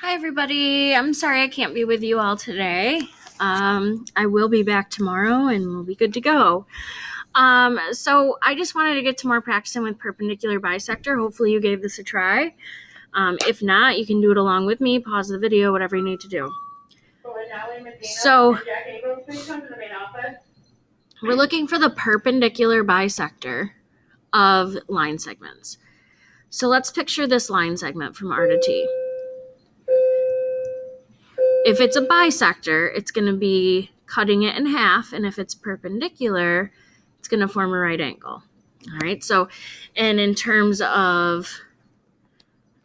Hi, everybody. I'm sorry I can't be with you all today. I will be back tomorrow and we'll be good to go. So I just wanted to get some more practicing with perpendicular bisector. Hopefully you gave this a try. If not, you can do it along with me, pause the video, whatever you need to do. So we're looking for the perpendicular bisector of line segments. So let's picture this line segment from R to T. If it's a bisector, it's going to be cutting it in half, and if it's perpendicular, it's going to form a right angle. All right, so, and in terms of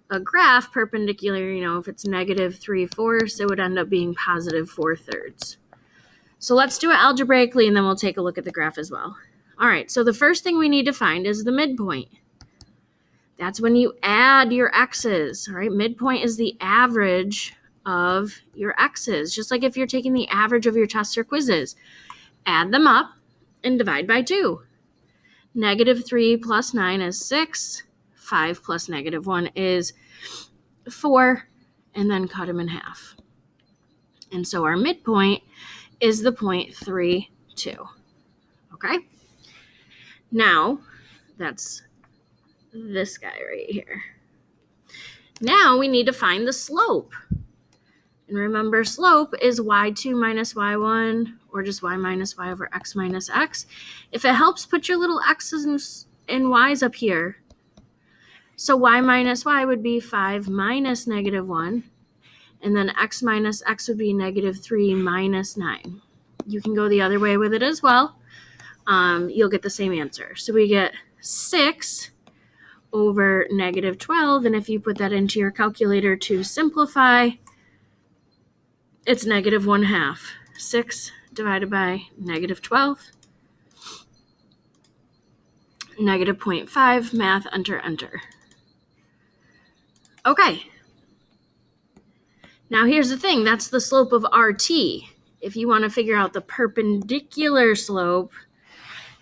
a graph, perpendicular, if it's negative 3/4, it would end up being positive 4/3. So let's do it algebraically, and then we'll take a look at the graph as well. All right, so the first thing we need to find is the midpoint. That's when you add your x's, all right? Midpoint is the average of your x's, just like if you're taking the average of your tests or quizzes. Add them up and divide by 2. Negative 3 plus 9 is 6. 5 plus negative 1 is 4. And then cut them in half. And so our midpoint is the point 3, 2. Okay? Now, that's this guy right here. Now we need to find the slope. And remember, slope is y2 minus y1, or just y minus y over x minus x. If it helps, put your little x's and y's up here. So y minus y would be 5 minus negative 1. And then x minus x would be negative 3 minus 9. You can go the other way with it as well. You'll get the same answer. So we get 6 over negative 12. And if you put that into your calculator to simplify, it's negative 1/2. 6 divided by negative 12. Negative 0.5, math, enter. Okay. Now here's the thing, that's the slope of RT. If you want to figure out the perpendicular slope,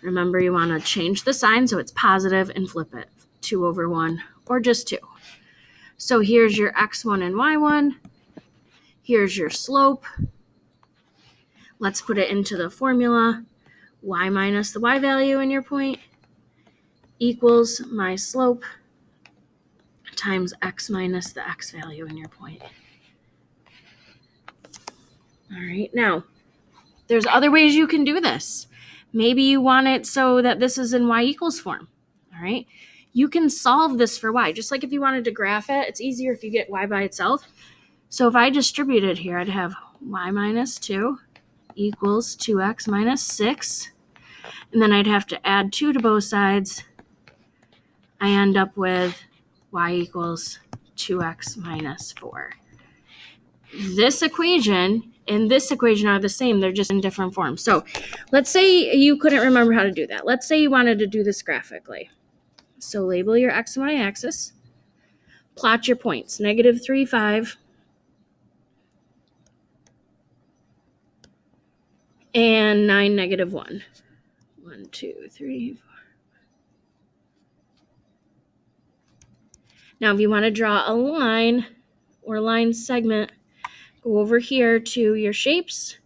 remember you want to change the sign so it's positive and flip it. 2 over 1, or just 2. So here's your x1 and y1. Here's your slope. Let's put it into the formula. Y minus the y value in your point equals my slope times x minus the x value in your point. All right, now, there's other ways you can do this. Maybe you want it so that this is in y equals form, all right? You can solve this for y. Just like if you wanted to graph it, it's easier if you get y by itself. So if I distribute it here, I'd have y minus 2 equals 2x minus 6. And then I'd have to add 2 to both sides. I end up with y equals 2x minus 4. This equation and this equation are the same. They're just in different forms. So let's say you couldn't remember how to do that. Let's say you wanted to do this graphically. So label your x and y axis. Plot your points. Negative 3, 5. And 9, negative 1. 1, 2, 3, 4. Now, if you want to draw a line or line segment, go over here to your shapes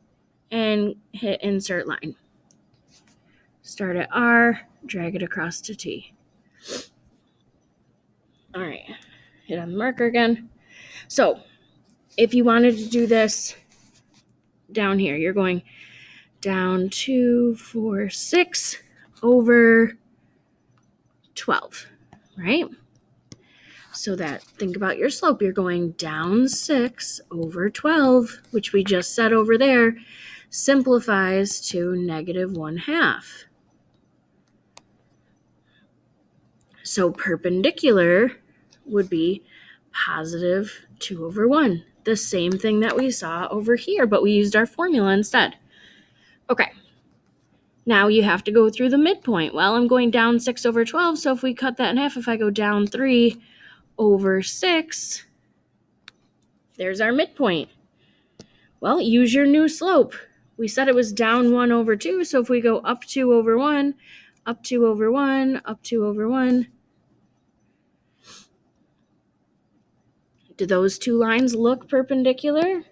and hit insert line. Start at R, drag it across to T. All right, hit on the marker again. So, if you wanted to do this down here, you're going down 2, 4, 6 over 12, right? So that, think about your slope. You're going down 6 over 12, which we just said over there, simplifies to negative 1/2. So perpendicular would be positive 2 over 1. The same thing that we saw over here, but we used our formula instead. Okay. Now you have to go through the midpoint. Well, I'm going down 6 over 12, so if we cut that in half, if I go down 3 over 6, there's our midpoint. Well, use your new slope. We said it was down 1 over 2, so if we go up 2 over 1, up 2 over 1, up 2 over 1, Do those two lines look perpendicular?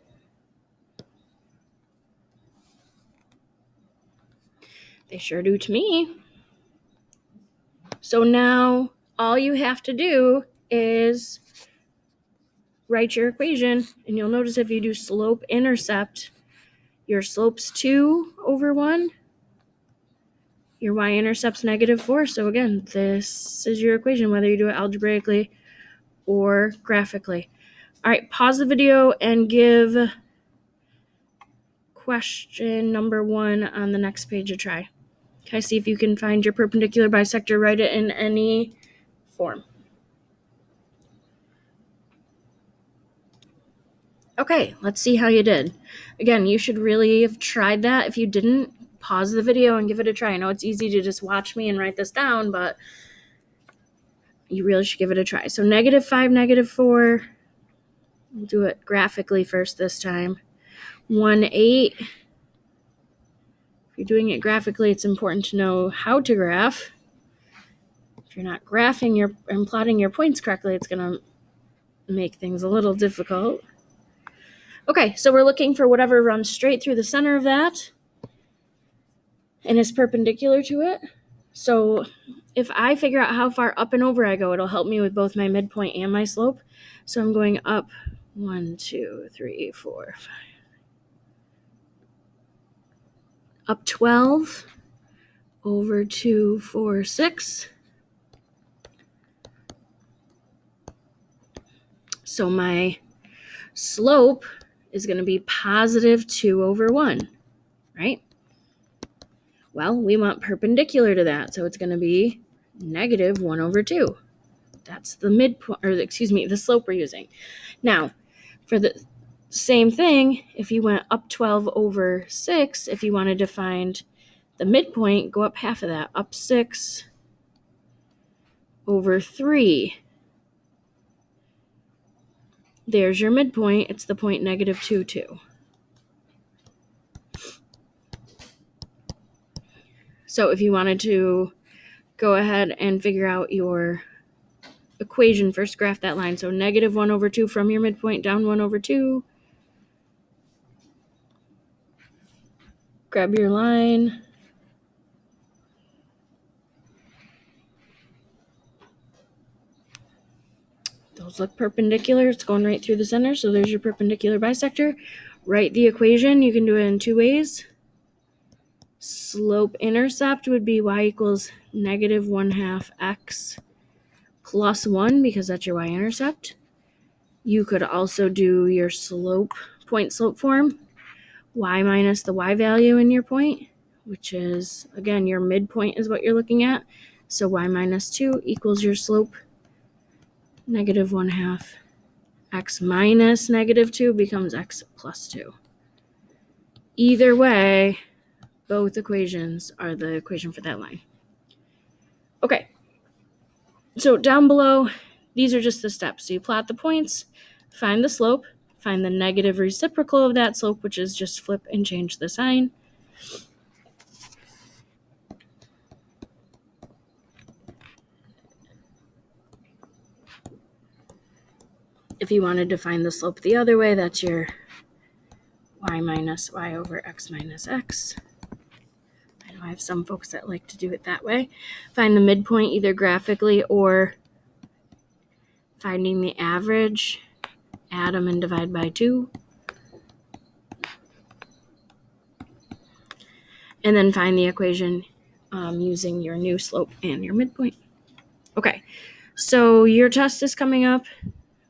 They sure do to me. So now all you have to do is write your equation, and you'll notice if you do slope-intercept, your slope's 2 over 1, your y-intercept's -4. So again, this is your equation, whether you do it algebraically or graphically. All right, pause the video and give question number 1 on the next page a try. Okay, see if you can find your perpendicular bisector, write it in any form. Okay, let's see how you did. Again, you should really have tried that. If you didn't, pause the video and give it a try. I know it's easy to just watch me and write this down, but you really should give it a try. So -5, -4. We'll do it graphically first this time. 1, 8. If you're doing it graphically, it's important to know how to graph. If you're not graphing and plotting your points correctly, it's going to make things a little difficult. Okay, so we're looking for whatever runs straight through the center of that and is perpendicular to it. So if I figure out how far up and over I go, it'll help me with both my midpoint and my slope. So I'm going up 1, 2, 3, 4, 5. Up 12 over 2, 4, 6. So my slope is going to be +2 over 1, right? Well, we want perpendicular to that, so it's going to be -1 over 2. That's the midpoint, or the slope we're using. Now, for the same thing, if you went up 12 over 6, if you wanted to find the midpoint, go up half of that, up 6 over 3. There's your midpoint. It's the point -2, 2. So if you wanted to go ahead and figure out your equation, first graph that line. So -1 over 2 from your midpoint, down 1 over 2. Grab your line. Those look perpendicular. It's going right through the center. So there's your perpendicular bisector. Write the equation. You can do it in 2 ways. Slope-intercept would be y equals -1/2 x plus 1, because that's your y-intercept. You could also do your point slope form, y minus the y value in your point, which is, again, your midpoint is what you're looking at. So y minus 2 equals your slope, -1/2. X minus -2 becomes x plus 2. Either way, both equations are the equation for that line. Okay, so down below, these are just the steps. So you plot the points, find the slope, find the negative reciprocal of that slope, which is just flip and change the sign. If you wanted to find the slope the other way, that's your y minus y over x minus x. I know I have some folks that like to do it that way. Find the midpoint either graphically or finding the average, add them and divide by 2. And then find the equation using your new slope and your midpoint. Okay, so your test is coming up.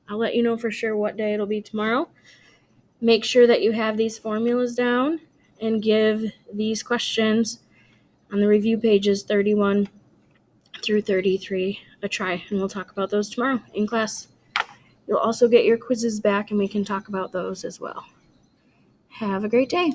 I'll let you know for sure what day it'll be tomorrow. Make sure that you have these formulas down and give these questions on the review pages 31 through 33 a try, and we'll talk about those tomorrow in class. You'll also get your quizzes back, and we can talk about those as well. Have a great day.